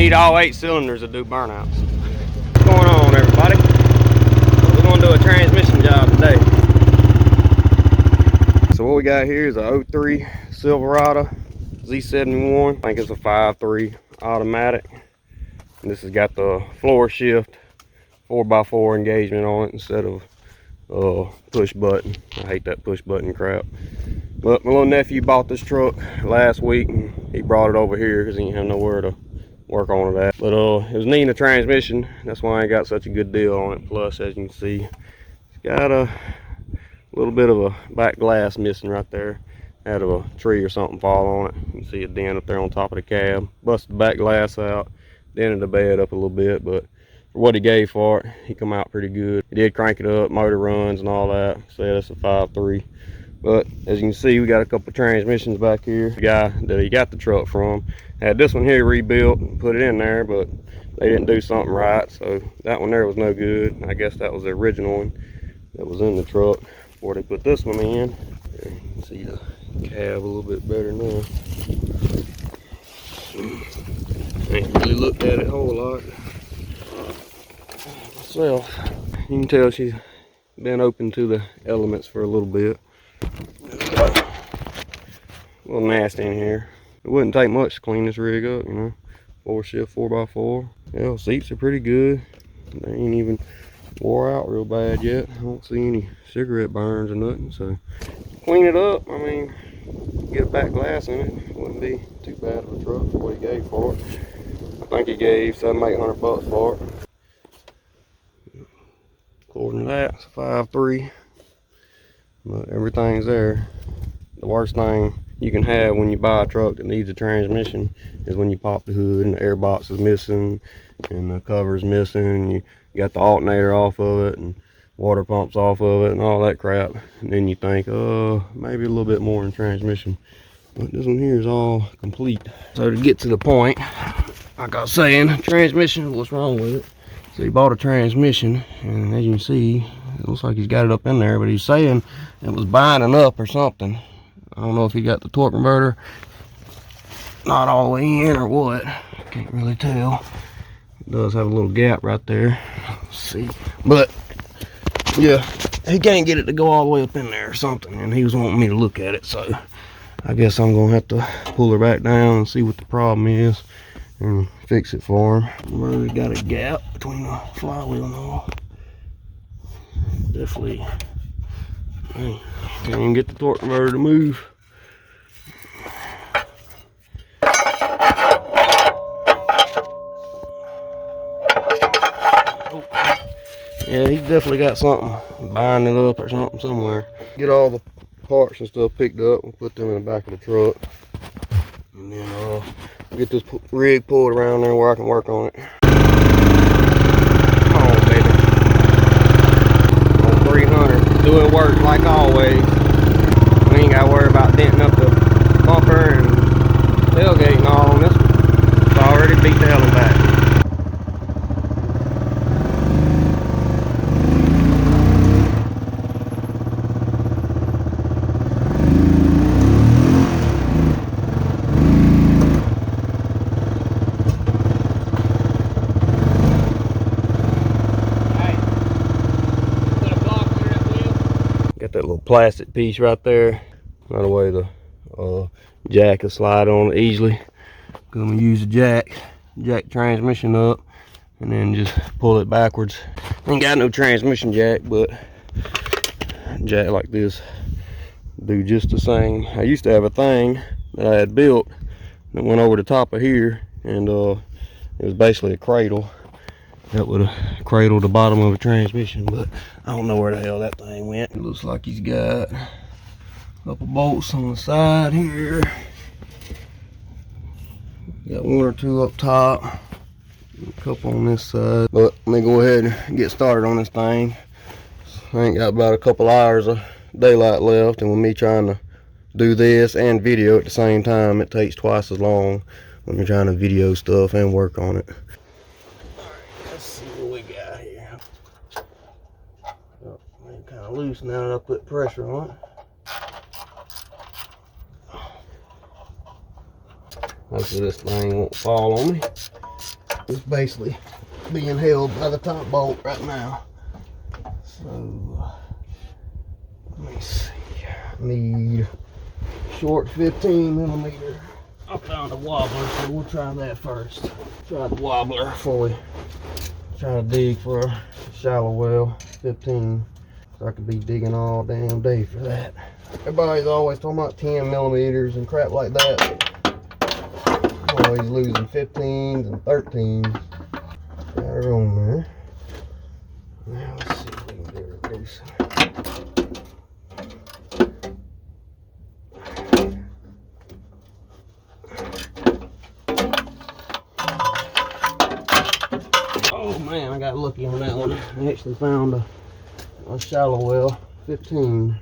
need all 8 cylinders to do burnouts. What's going on, everybody? We're gonna do a transmission job today. So what we got here is a 03 Silverado Z71. I think it's a 5.3 automatic. And this has got the floor shift 4x4 engagement on it instead of push button. I hate that push button crap. But my little nephew bought this truck last week and he brought it over here because he didn't have nowhere to work on it at. But it was needing a transmission. That's why I got such a good deal on it. Plus, as you can see, it's got a little bit of a back glass missing right there. Had a tree or something fall on it. You can see a dent up there on top of the cab. Busted the back glass out. Dented the bed up a little bit, but for what he gave for it, he come out pretty good. He did crank it up, motor runs and all that. Said it's a 5.3. But as you can see, we got a couple transmissions back here. The guy that he got the truck from had this one here rebuilt and put it in there, but they didn't do something right. So that one there was no good. I guess that was the original one that was in the truck before they put this one in. There, you can see the cab a little bit better now. I ain't really looked at it a whole lot myself. You can tell she's been open to the elements for a little bit. A little nasty in here. It wouldn't take much to clean this rig up, you know. 4-shift 4x4. Yeah, seats are pretty good. They ain't even wore out real bad yet. I don't see any cigarette burns or nothing. So clean it up. I mean, get a back glass in it. Wouldn't be too bad of a truck for what he gave for it. I think he gave $700-800 for it. According to that, it's a 5.3. But everything's there. The worst thing you can have when you buy a truck that needs a transmission is when you pop the hood and the air box is missing and the cover's missing. You got the alternator off of it and water pumps off of it and all that crap. And then you think, oh, maybe a little bit more in transmission. But this one here is all complete. So to get to the point, like I was saying, transmission, what's wrong with it? So he bought a transmission, and as you can see, it looks like he's got it up in there, but he's saying it was binding up or something. I don't know if he got the torque converter not all the way in or what. Can't really tell. It does have a little gap right there. Let's see. But yeah, he can't get it to go all the way up in there or something, and he was wanting me to look at it, so I guess I'm gonna have to pull her back down and see what the problem is and fix it for him. Really got a gap between the flywheel and all. Definitely can't even get the torque converter to move. Oh. Yeah, he's definitely got something binding it up or something somewhere. Get all the parts and stuff picked up and put them in the back of the truck. And then get this rig pulled around there where I can work on it. Come on, baby. On 300, doing work like always. We ain't got to worry about denting up the bumper and tailgate and all on this one. It's already beat the hell back. Got that little plastic piece right there. Not a way the jack will slide on it easily. Gonna use the jack transmission up and then just pull it backwards. Ain't got no transmission jack, but jack like this do just the same. I used to have a thing that I had built that went over the top of here, and it was basically a cradle that would have cradled the bottom of a transmission, but I don't know where the hell that thing went. It looks like he's got a couple bolts on the side here. Got one or two up top, a couple on this side. But let me go ahead and get started on this thing. I ain't got about a couple hours of daylight left, and with me trying to do this and video at the same time, it takes twice as long when you're trying to video stuff and work on it. Let's see what we got here. Oh, it's kind of loose now that I put pressure on it. Hopefully this thing won't fall on me. It's basically being held by the top bolt right now. So let me see. I need short 15mm. I found a wobbler, so we'll try that first. Try the wobbler before we try to dig for a shallow well. 15. So I could be digging all damn day for that. Everybody's always talking about 10mm and crap like that. I'm always losing 15s and 13s. Got her on there. Now let's see if we can get her loose. Oh man, I got lucky on that one. I actually found a shallow well, 15.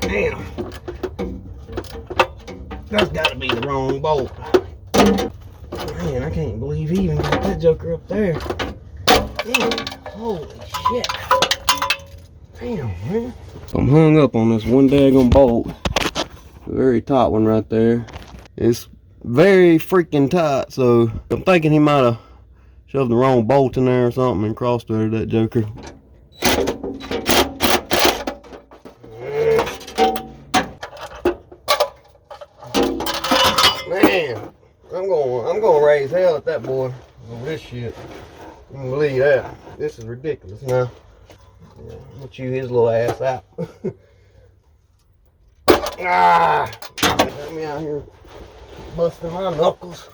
Damn. That's gotta be the wrong bolt. Man, I can't believe he even got that joker up there. Damn, holy shit. Damn, man. I'm hung up on this one daggone bolt. The very top one right there. It's very freaking tight, so I'm thinking he might have shoved the wrong bolt in there or something and cross-threaded that joker. Man, I'm gonna raise hell at that boy over this shit. You can believe that. This is ridiculous now. Yeah, I'm gonna chew his little ass out. Got me out here busting my knuckles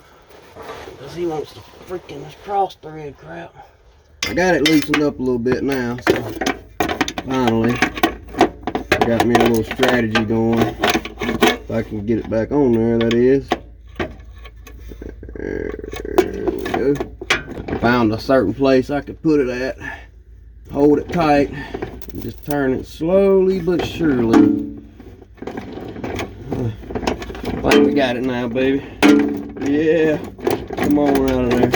because he wants to freaking cross thread crap. I got it loosened up a little bit now, so finally I got me a little strategy going. If I can get it back on there, that is. There we go. I found a certain place I could put it at. Hold it tight and just turn it slowly but surely. I think we got it now, baby. Yeah. Come on out of there.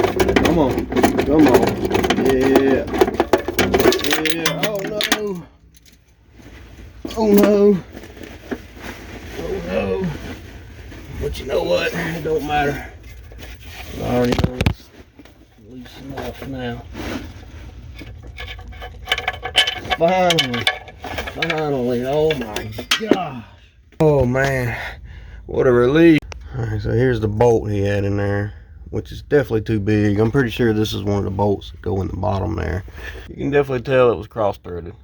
Come on. Come on. Yeah. Yeah. Oh no. Oh no. Oh no. But you know what? It don't matter. I already know it's loose enough now. Finally. Finally. Oh my gosh. Oh man. What a relief. Alright, so here's the bolt he had in there, which is definitely too big. I'm pretty sure this is one of the bolts that go in the bottom there. You can definitely tell it was cross-threaded.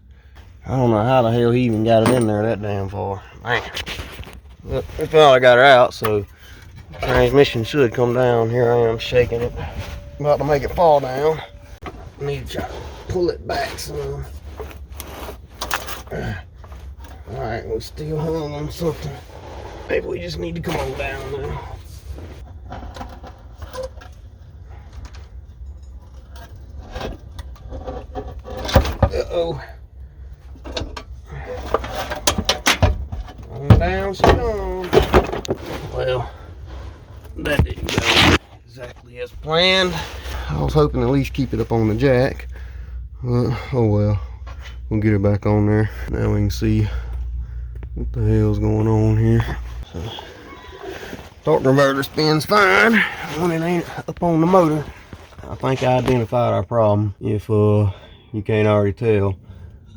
I don't know how the hell he even got it in there that damn far. Man. But we finally got her out, so the transmission should come down. Here I am shaking it. About to make it fall down. I need to try to pull it back some. Alright, we're still hung on something. Maybe we just need to come on down now. Uh-oh. On down she comes. Well, that didn't go exactly as planned. I was hoping to at least keep it up on the jack. Oh well. We'll get it back on there. Now we can see what the hell's going on here. So, torque converter spins fine when it ain't up on the motor. I think I identified our problem. If you can't already tell,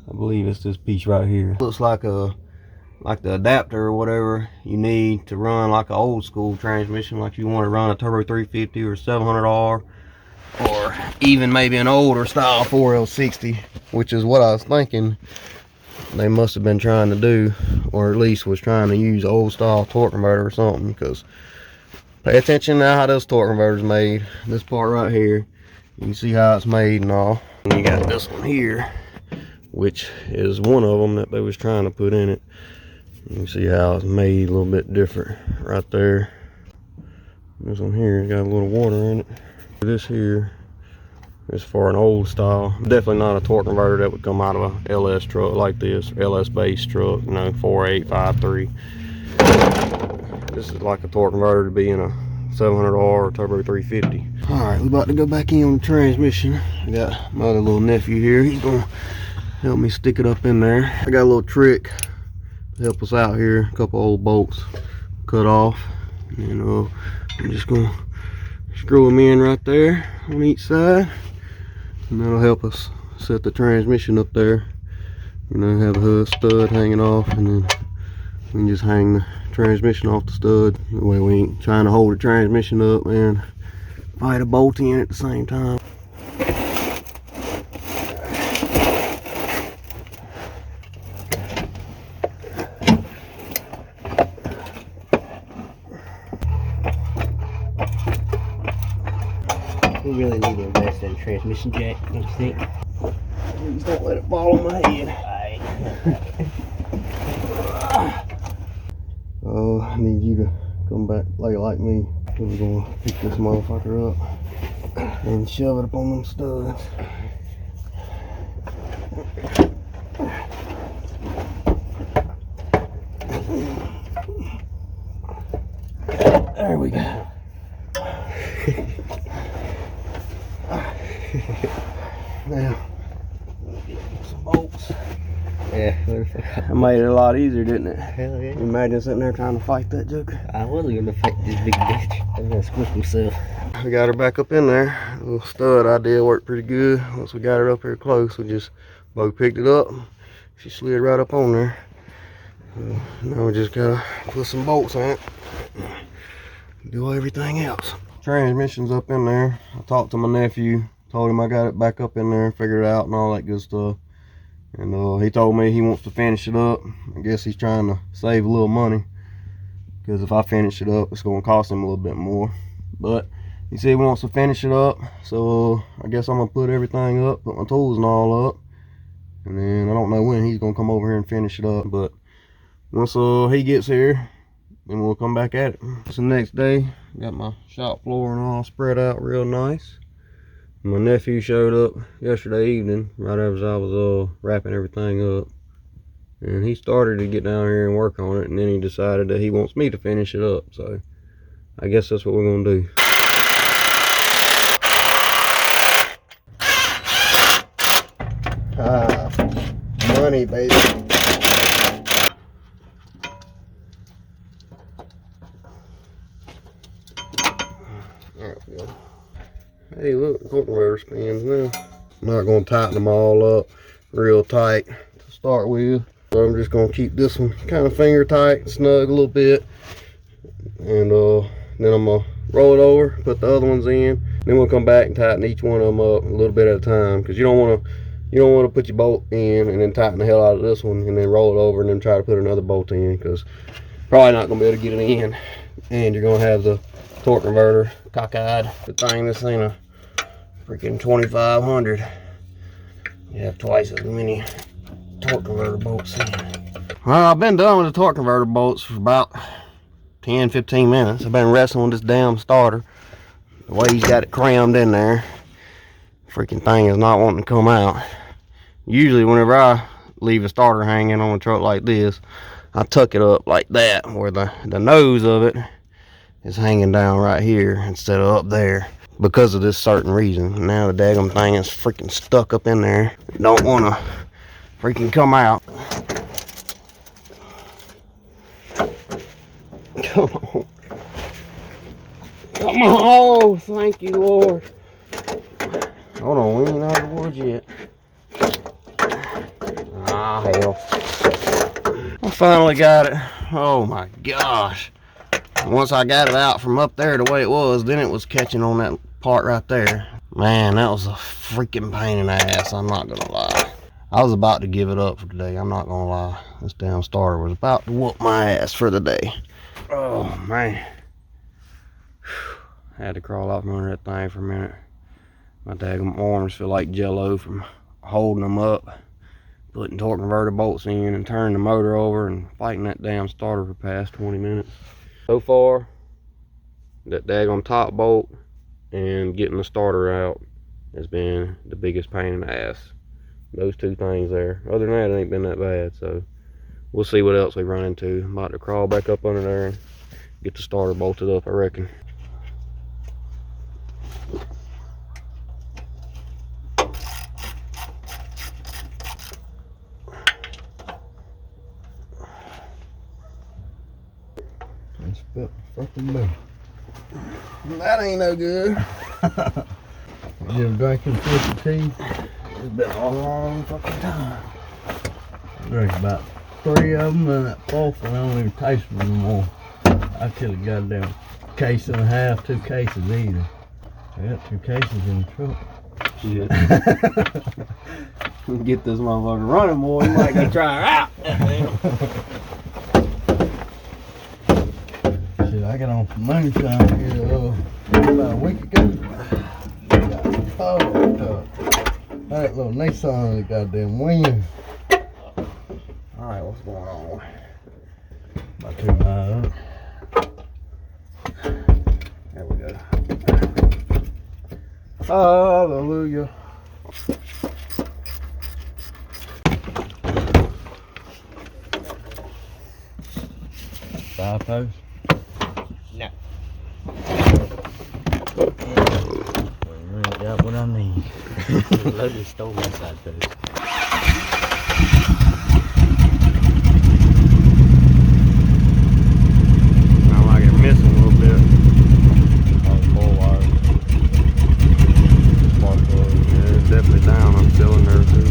I believe it's this piece right here. Looks like the adapter or whatever you need to run like an old school transmission, like you want to run a turbo 350 or 700R, or even maybe an older style 4L60, which is what I was thinking they must have been trying to do, or at least was trying to use old style torque converter or something. Because pay attention to how this torque converter is made. This part right here, you can see how it's made and all. And you got this one here, which is one of them that they was trying to put in it. You can see how it's made a little bit different right there. This one here has got a little water in it. This here is for an old style. Definitely not a torque converter that would come out of a LS truck like this, LS base truck, you know, 4853. This is like a torque converter to be in a 700R or turbo 350. All right, we're about to go back in on the transmission. I got my other little nephew here. He's gonna help me stick it up in there. I got a little trick to help us out here. A couple old bolts cut off, and I'm just gonna screw them in right there on each side, and that'll help us set the transmission up there. Have a stud hanging off, and then we can just hang the transmission off the stud. That way we ain't trying to hold the transmission up and fight a bolt in at the same time. We really need to invest in a transmission jack, don't you think? Please don't let it fall on my head. Oh, I need you to come back like me. We're gonna pick this motherfucker up and shove it up on them studs. There we go. Now, some bolts. Yeah, that made it a lot easier, didn't it? hell yeah. Imagine sitting there trying to fight that joker. I wasn't gonna fight this big bitch. I was gonna squish myself. We got her back up in there. The little stud idea worked pretty good. Once we got her up here close, we just both picked it up. She slid right up on there. Now we just gotta put some bolts on it. Do everything else. Transmission's up in there. I talked to my nephew, told him I got it back up in there, figured it out and all that good stuff. And he told me he wants to finish it up. I guess he's trying to save a little money, because if I finish it up, it's going to cost him a little bit more. But he said he wants to finish it up, so I guess I'm going to put everything up, put my tools and all up. And then I don't know when he's going to come over here and finish it up. But once he gets here, then we'll come back at it. It's the next day. Got my shop floor and all spread out real nice. My nephew showed up yesterday evening, right as I was wrapping everything up. And he started to get down here and work on it, and then he decided that he wants me to finish it up. So I guess that's what we're gonna do. Money, baby. There we go. Hey, look, the converter spins now. I'm not going to tighten them all up real tight to start with. So I'm just going to keep this one kind of finger tight, snug a little bit. And then I'm going to roll it over, put the other ones in. Then we'll come back and tighten each one of them up a little bit at a time. Because you don't want to put your bolt in and then tighten the hell out of this one and then roll it over and then try to put another bolt in. Because probably not going to be able to get it in. And you're going to have the torque converter cockeyed. Good thing this ain't a freaking 2500. You have twice as many torque converter bolts in. Well, I've been done with the torque converter bolts for about 10-15 minutes. I've been wrestling with this damn starter. The way he's got it crammed in there, freaking thing is not wanting to come out. Usually whenever I leave a starter hanging on a truck like this, I tuck it up like that, where the nose of it is hanging down right here instead of up there, because of this certain reason. Now the daggum thing is freaking stuck up in there. Don't want to freaking come out. Come on. Come on. Oh, thank you, Lord. Hold on, we ain't out of the woods yet. Ah, hell. I finally got it. Oh my gosh. Once I got it out from up there the way it was, then it was catching on that part right there. Man, that was a freaking pain in the ass, I'm not gonna lie. I was about to give it up for today, I'm not gonna lie. This damn starter was about to whoop my ass for the day. Oh man. I had to crawl out from under that thing for a minute. My daggum arms feel like jello from holding them up, putting torque converter bolts in and turning the motor over and fighting that damn starter for past 20 minutes. So far, that daggum top bolt and getting the starter out has been the biggest pain in the ass. Those two things there. Other than that, it ain't been that bad. So we'll see what else we run into. I'm about to crawl back up under there and get the starter bolted up, I reckon. Fucking bell. That ain't no good. You ever drinking Twisted Tea? It's been a long fucking time. I drank about 3 of them, and that fourth one I don't even taste them anymore. I killed a goddamn case and a half, 2 cases either. I got 2 cases in the truck. Shit. We get this motherfucker running more. You might go try her out. Shit, I got on some moonshine here about a week ago. Oh, that little Nissan, the goddamn wind. Alright, what's going on? About 2 miles up. There we go. Hallelujah. Five posts? No. You ain't got what I need. Loaded stole my side post. Sound like it's missing a little bit. All the 4 wires. Spark plug. Yeah, it's definitely down. I'm still in there too.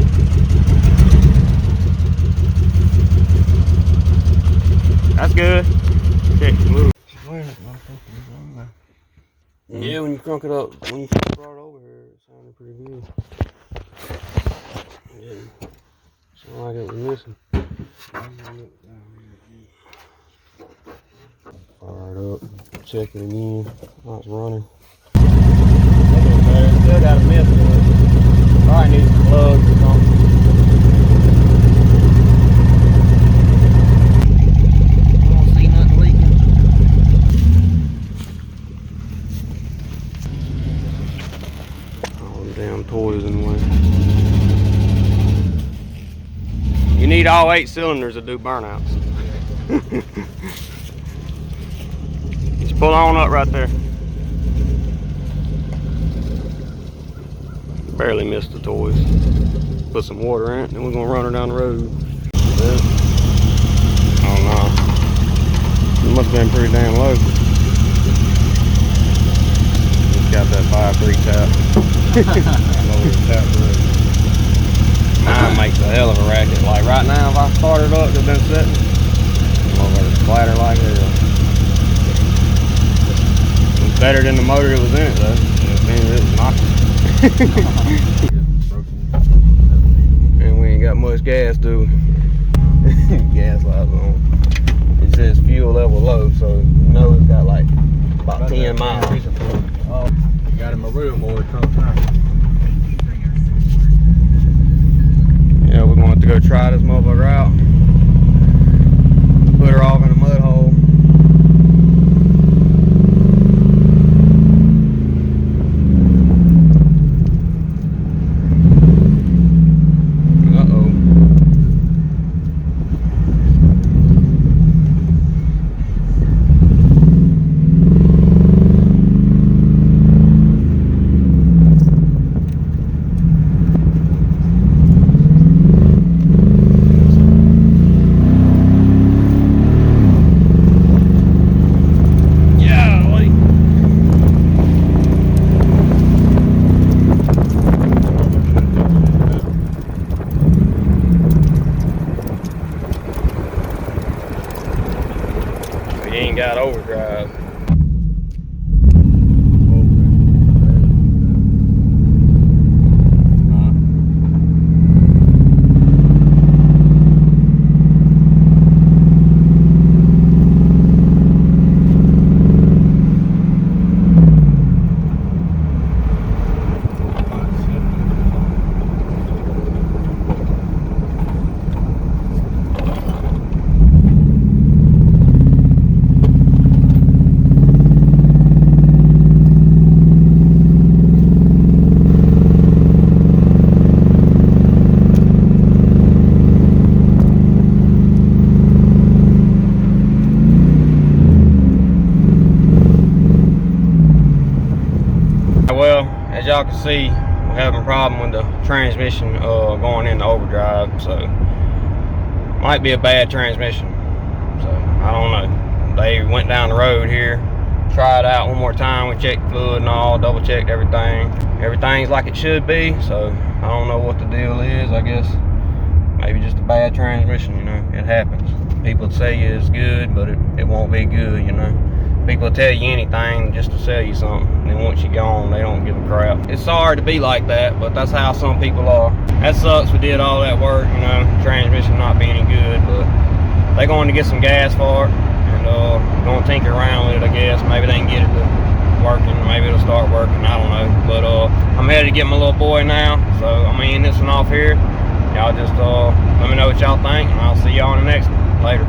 That's good. Check the move. Yeah, when you crunk it up, when you first brought it over here, it sounded pretty good. Yeah. Sounded like it was missing. Fire it up. Check it again. Now it's running. Still got a miss to it. Probably needs some plugs or something. I don't see nothing leaking. All them damn toys in the way. You need all 8 cylinders to do burnouts. Just pull on up right there. Barely missed the toys. Put some water in it, then we're gonna run her down the road. Oh no. It must have been pretty damn low. Just got that 5.3 tap. Mine makes a hell of a racket. Like right now, if I started up, it's been sitting. Motherfucker splatter like hell. It's better than the motor that was in it though. It means it was knocking. And we ain't got much gas, do we? Gas lights on. It says fuel level low, so you know it's got like about 10 miles. Oh, got him a real boy come time. Yeah, we're going to go try this motherfucker out. Put her off in a mud hole. He ain't got overdrive. Well, as y'all can see, we're having a problem with the transmission going into overdrive, so might be a bad transmission. So I don't know. They went down the road here, try it out one more time. We checked fluid and all, double checked everything. Everything's like it should be, so I don't know what the deal is. I guess maybe just a bad transmission, you know. It happens. People say it's good, but it won't be good, you know. People will tell you anything just to sell you something, and then once you go on, they don't give a crap. It's sorry to be like that, but that's how some people are. That sucks. We did all that work, you know, transmission not being any good, but they're going to get some gas for it, and going to tinker around with it, I guess. Maybe they can get it to working, maybe it'll start working, I don't know. But I'm headed to get my little boy now, so I'm gonna end this one off here. Y'all just let me know what y'all think, and I'll see y'all in the next one. Later.